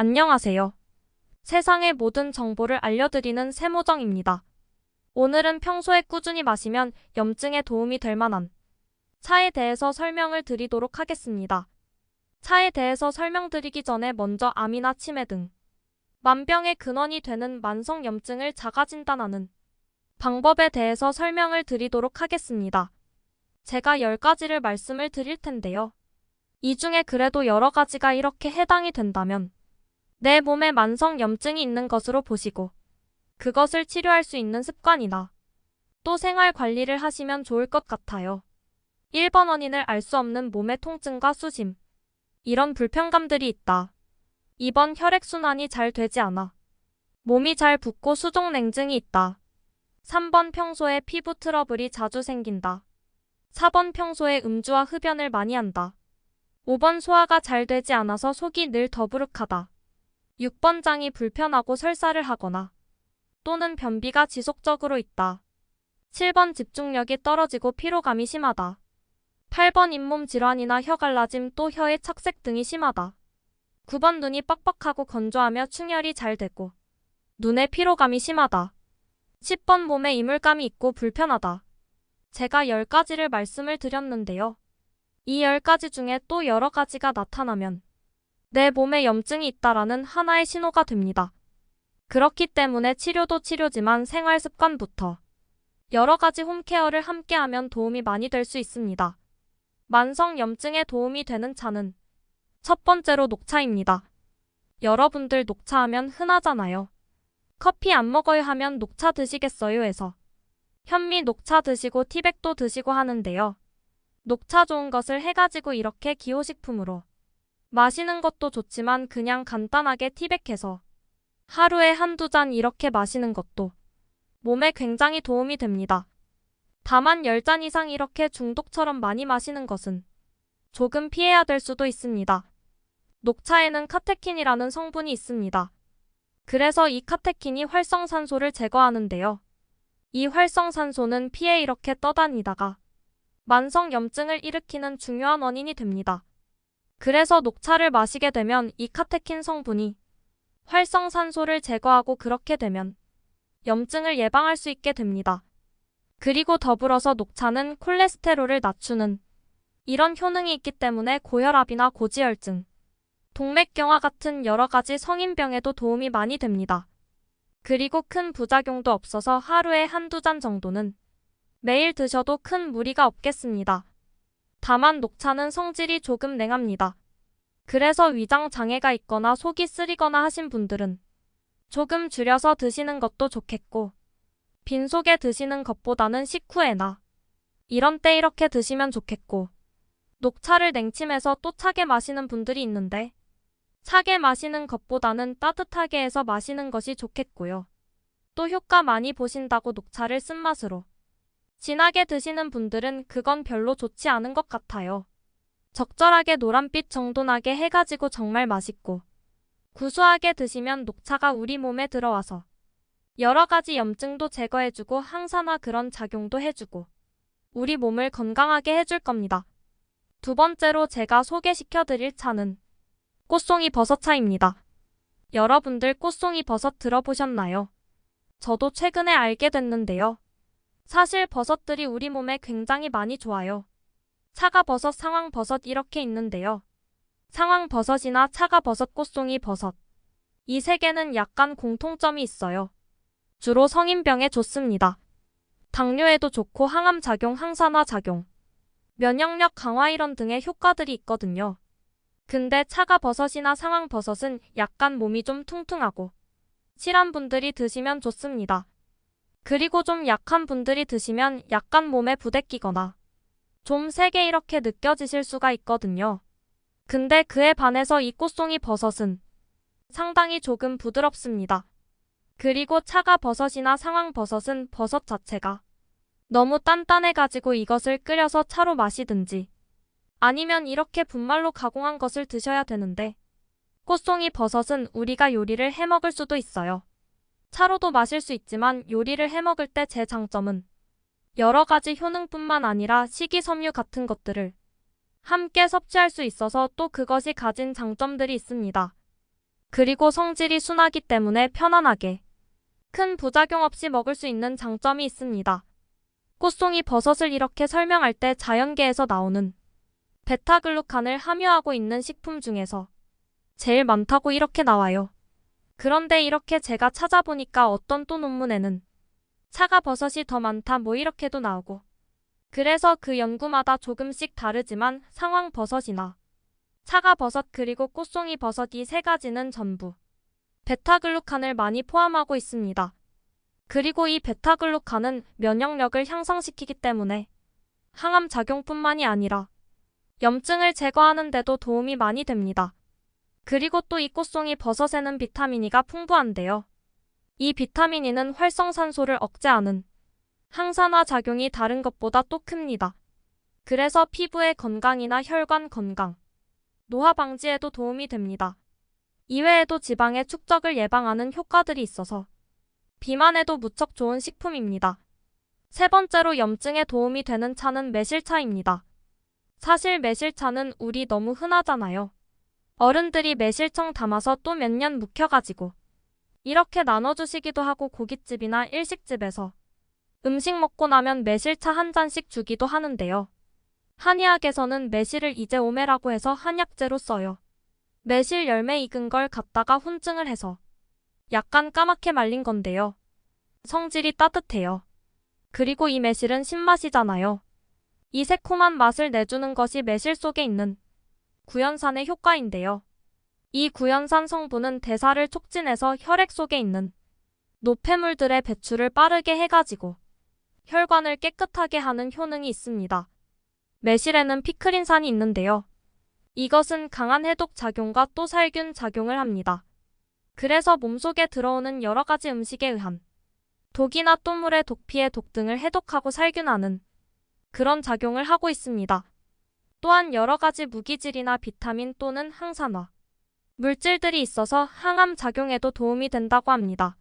안녕하세요. 세상의 모든 정보를 알려드리는 세모정입니다. 오늘은 평소에 꾸준히 마시면 염증에 도움이 될 만한 차에 대해서 설명을 드리도록 하겠습니다. 차에 대해서 설명드리기 전에 먼저 암이나 치매 등 만병의 근원이 되는 만성 염증을 자가 진단하는 방법에 대해서 설명을 드리도록 하겠습니다. 제가 10가지를 말씀을 드릴 텐데요. 이 중에 그래도 여러 가지가 이렇게 해당이 된다면 내 몸에 만성 염증이 있는 것으로 보시고 그것을 치료할 수 있는 습관이나 또 생활 관리를 하시면 좋을 것 같아요. 1번 원인을 알 수 없는 몸의 통증과 수심. 이런 불편감들이 있다. 2번 혈액순환이 잘 되지 않아. 몸이 잘 붓고 수족 냉증이 있다. 3번 평소에 피부 트러블이 자주 생긴다. 4번 평소에 음주와 흡연을 많이 한다. 5번 소화가 잘 되지 않아서 속이 늘 더부룩하다. 6번 장이 불편하고 설사를 하거나 또는 변비가 지속적으로 있다. 7번 집중력이 떨어지고 피로감이 심하다. 8번 잇몸 질환이나 혀 갈라짐 또 혀의 착색 등이 심하다. 9번 눈이 빡빡하고 건조하며 충혈이 잘 되고 눈의 피로감이 심하다. 10번 몸에 이물감이 있고 불편하다. 제가 10가지를 말씀을 드렸는데요. 이 10가지 중에 또 여러 가지가 나타나면 내 몸에 염증이 있다라는 하나의 신호가 됩니다. 그렇기 때문에 치료도 치료지만 생활 습관부터 여러 가지 홈케어를 함께하면 도움이 많이 될 수 있습니다. 만성 염증에 도움이 되는 차는 첫 번째로 녹차입니다. 여러분들 녹차하면 흔하잖아요. 커피 안 먹어요 하면 녹차 드시겠어요 해서 현미 녹차 드시고 티백도 드시고 하는데요. 녹차 좋은 것을 해가지고 이렇게 기호식품으로 마시는 것도 좋지만 그냥 간단하게 티백해서 하루에 한두 잔 이렇게 마시는 것도 몸에 굉장히 도움이 됩니다. 다만 10잔 이상 이렇게 중독처럼 많이 마시는 것은 조금 피해야 될 수도 있습니다. 녹차에는 카테킨이라는 성분이 있습니다. 그래서 이 카테킨이 활성산소를 제거하는데요. 이 활성산소는 피에 이렇게 떠다니다가 만성 염증을 일으키는 중요한 원인이 됩니다. 그래서 녹차를 마시게 되면 이 카테킨 성분이 활성산소를 제거하고 그렇게 되면 염증을 예방할 수 있게 됩니다. 그리고 더불어서 녹차는 콜레스테롤을 낮추는 이런 효능이 있기 때문에 고혈압이나 고지혈증, 동맥경화 같은 여러 가지 성인병에도 도움이 많이 됩니다. 그리고 큰 부작용도 없어서 하루에 한두 잔 정도는 매일 드셔도 큰 무리가 없겠습니다. 다만 녹차는 성질이 조금 냉합니다. 그래서 위장 장애가 있거나 속이 쓰리거나 하신 분들은 조금 줄여서 드시는 것도 좋겠고 빈속에 드시는 것보다는 식후에나 이런 때 이렇게 드시면 좋겠고 녹차를 냉침해서 또 차게 마시는 분들이 있는데 차게 마시는 것보다는 따뜻하게 해서 마시는 것이 좋겠고요. 또 효과 많이 보신다고 녹차를 쓴맛으로 진하게 드시는 분들은 그건 별로 좋지 않은 것 같아요. 적절하게 노란빛 정도 나게 해가지고 정말 맛있고 구수하게 드시면 녹차가 우리 몸에 들어와서 여러 가지 염증도 제거해주고 항산화 그런 작용도 해주고 우리 몸을 건강하게 해줄 겁니다. 두 번째로 제가 소개시켜드릴 차는 꽃송이 버섯차입니다. 여러분들 꽃송이 버섯 들어보셨나요? 저도 최근에 알게 됐는데요. 사실 버섯들이 우리 몸에 굉장히 많이 좋아요. 차가버섯, 상황버섯 이렇게 있는데요. 상황버섯이나 차가버섯, 꽃송이 버섯. 이 세 개는 약간 공통점이 있어요. 주로 성인병에 좋습니다. 당뇨에도 좋고 항암작용, 항산화 작용, 면역력 강화 이런 등의 효과들이 있거든요. 근데 차가버섯이나 상황버섯은 약간 몸이 좀 퉁퉁하고 실한 분들이 드시면 좋습니다. 그리고 좀 약한 분들이 드시면 약간 몸에 부대끼거나 좀 세게 이렇게 느껴지실 수가 있거든요. 근데 그에 반해서 이 꽃송이 버섯은 상당히 조금 부드럽습니다. 그리고 차가버섯이나 상황버섯은 버섯 자체가 너무 단단해가지고 이것을 끓여서 차로 마시든지 아니면 이렇게 분말로 가공한 것을 드셔야 되는데 꽃송이 버섯은 우리가 요리를 해먹을 수도 있어요. 차로도 마실 수 있지만 요리를 해먹을 때 제 장점은 여러 가지 효능뿐만 아니라 식이섬유 같은 것들을 함께 섭취할 수 있어서 또 그것이 가진 장점들이 있습니다. 그리고 성질이 순하기 때문에 편안하게 큰 부작용 없이 먹을 수 있는 장점이 있습니다. 꽃송이 버섯을 이렇게 설명할 때 자연계에서 나오는 베타글루칸을 함유하고 있는 식품 중에서 제일 많다고 이렇게 나와요. 그런데 이렇게 제가 찾아보니까 어떤 또 논문에는 차가버섯이 더 많다 뭐 이렇게도 나오고, 그래서 그 연구마다 조금씩 다르지만 상황버섯이나 차가버섯 그리고 꽃송이 버섯 이 세 가지는 전부 베타글루칸을 많이 포함하고 있습니다. 그리고 이 베타글루칸은 면역력을 향상시키기 때문에 항암 작용뿐만이 아니라 염증을 제거하는 데도 도움이 많이 됩니다. 그리고 또 이 꽃송이 버섯에는 비타민 E가 풍부한데요. 이 비타민 E는 활성산소를 억제하는 항산화 작용이 다른 것보다 또 큽니다. 그래서 피부의 건강이나 혈관 건강, 노화 방지에도 도움이 됩니다. 이외에도 지방의 축적을 예방하는 효과들이 있어서 비만에도 무척 좋은 식품입니다. 세 번째로 염증에 도움이 되는 차는 매실차입니다. 사실 매실차는 우리 너무 흔하잖아요. 어른들이 매실청 담아서 또 몇 년 묵혀가지고 이렇게 나눠주시기도 하고 고깃집이나 일식집에서 음식 먹고 나면 매실차 한 잔씩 주기도 하는데요. 한의학에서는 매실을 이제오메라고 해서 한약재로 써요. 매실 열매 익은 걸 갖다가 훈증을 해서 약간 까맣게 말린 건데요. 성질이 따뜻해요. 그리고 이 매실은 신맛이잖아요. 이 새콤한 맛을 내주는 것이 매실 속에 있는 구연산의 효과인데요. 이 구연산 성분은 대사를 촉진해서 혈액 속에 있는 노폐물들의 배출을 빠르게 해가지고 혈관을 깨끗하게 하는 효능이 있습니다. 매실에는 피크린산이 있는데요. 이것은 강한 해독 작용과 또 살균 작용을 합니다. 그래서 몸속에 들어오는 여러 가지 음식에 의한 독이나 또 물의 독피의 독 등을 해독하고 살균하는 그런 작용을 하고 있습니다. 또한 여러 가지 무기질이나 비타민 또는 항산화 물질들이 있어서 항암 작용에도 도움이 된다고 합니다.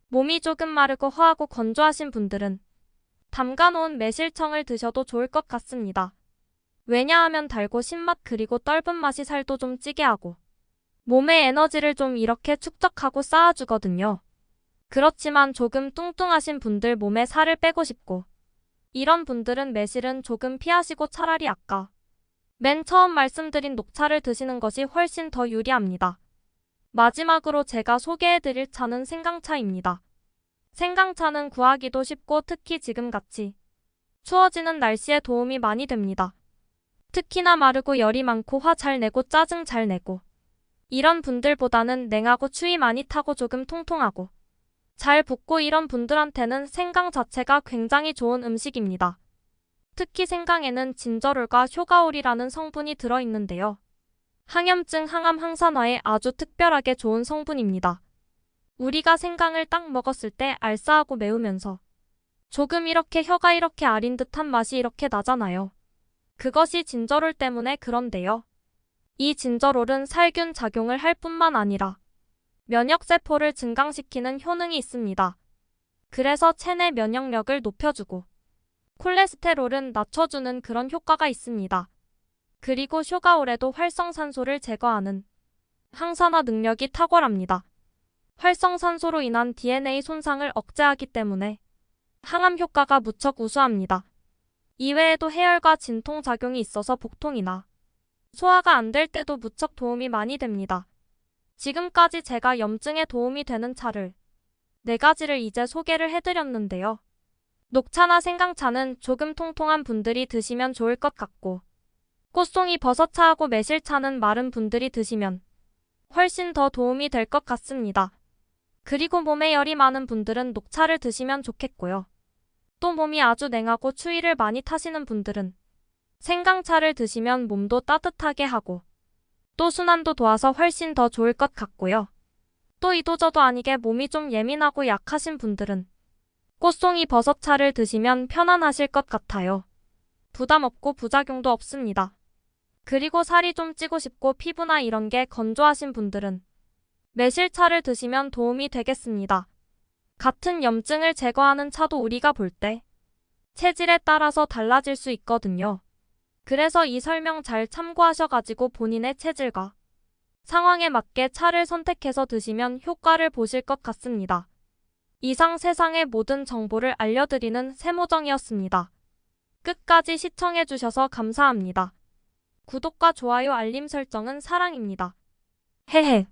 몸이 조금 마르고 허하고 건조하신 분들은 담가놓은 매실청을 드셔도 좋을 것 같습니다. 왜냐하면 달고 신맛 그리고 떫은 맛이 살도 좀 찌게 하고 몸의 에너지를 좀 이렇게 축적하고 쌓아주거든요. 그렇지만 조금 뚱뚱하신 분들 몸에 살을 빼고 싶고 이런 분들은 매실은 조금 피하시고 차라리 아까 맨 처음 말씀드린 녹차를 드시는 것이 훨씬 더 유리합니다. 마지막으로 제가 소개해드릴 차는 생강차입니다. 생강차는 구하기도 쉽고 특히 지금같이 추워지는 날씨에 도움이 많이 됩니다. 특히나 마르고 열이 많고 화 잘 내고 짜증 잘 내고 이런 분들보다는 냉하고 추위 많이 타고 조금 통통하고 잘 붓고 이런 분들한테는 생강 자체가 굉장히 좋은 음식입니다. 특히 생강에는 진저롤과 효가올이라는 성분이 들어있는데요. 항염증, 항암, 항산화에 아주 특별하게 좋은 성분입니다. 우리가 생강을 딱 먹었을 때 알싸하고 매우면서 조금 이렇게 혀가 이렇게 아린 듯한 맛이 이렇게 나잖아요. 그것이 진저롤 때문에 그런데요. 이 진저롤은 살균 작용을 할 뿐만 아니라 면역세포를 증강시키는 효능이 있습니다. 그래서 체내 면역력을 높여주고 콜레스테롤은 낮춰주는 그런 효과가 있습니다. 그리고 쇼가올에도 활성산소를 제거하는 항산화 능력이 탁월합니다. 활성산소로 인한 DNA 손상을 억제하기 때문에 항암 효과가 무척 우수합니다. 이외에도 해열과 진통 작용이 있어서 복통이나 소화가 안 될 때도 무척 도움이 많이 됩니다. 지금까지 제가 염증에 도움이 되는 차를 4가지를 이제 소개를 해드렸는데요. 녹차나 생강차는 조금 통통한 분들이 드시면 좋을 것 같고 꽃송이 버섯차하고 매실차는 마른 분들이 드시면 훨씬 더 도움이 될 것 같습니다. 그리고 몸에 열이 많은 분들은 녹차를 드시면 좋겠고요. 또 몸이 아주 냉하고 추위를 많이 타시는 분들은 생강차를 드시면 몸도 따뜻하게 하고 또 순환도 도와서 훨씬 더 좋을 것 같고요. 또 이도저도 아니게 몸이 좀 예민하고 약하신 분들은 꽃송이 버섯차를 드시면 편안하실 것 같아요. 부담 없고 부작용도 없습니다. 그리고 살이 좀 찌고 싶고 피부나 이런 게 건조하신 분들은 매실차를 드시면 도움이 되겠습니다. 같은 염증을 제거하는 차도 우리가 볼 때 체질에 따라서 달라질 수 있거든요. 그래서 이 설명 잘 참고하셔가지고 본인의 체질과 상황에 맞게 차를 선택해서 드시면 효과를 보실 것 같습니다. 이상 세상의 모든 정보를 알려드리는 세모정이었습니다. 끝까지 시청해주셔서 감사합니다. 구독과 좋아요 알림 설정은 사랑입니다. 헤헤.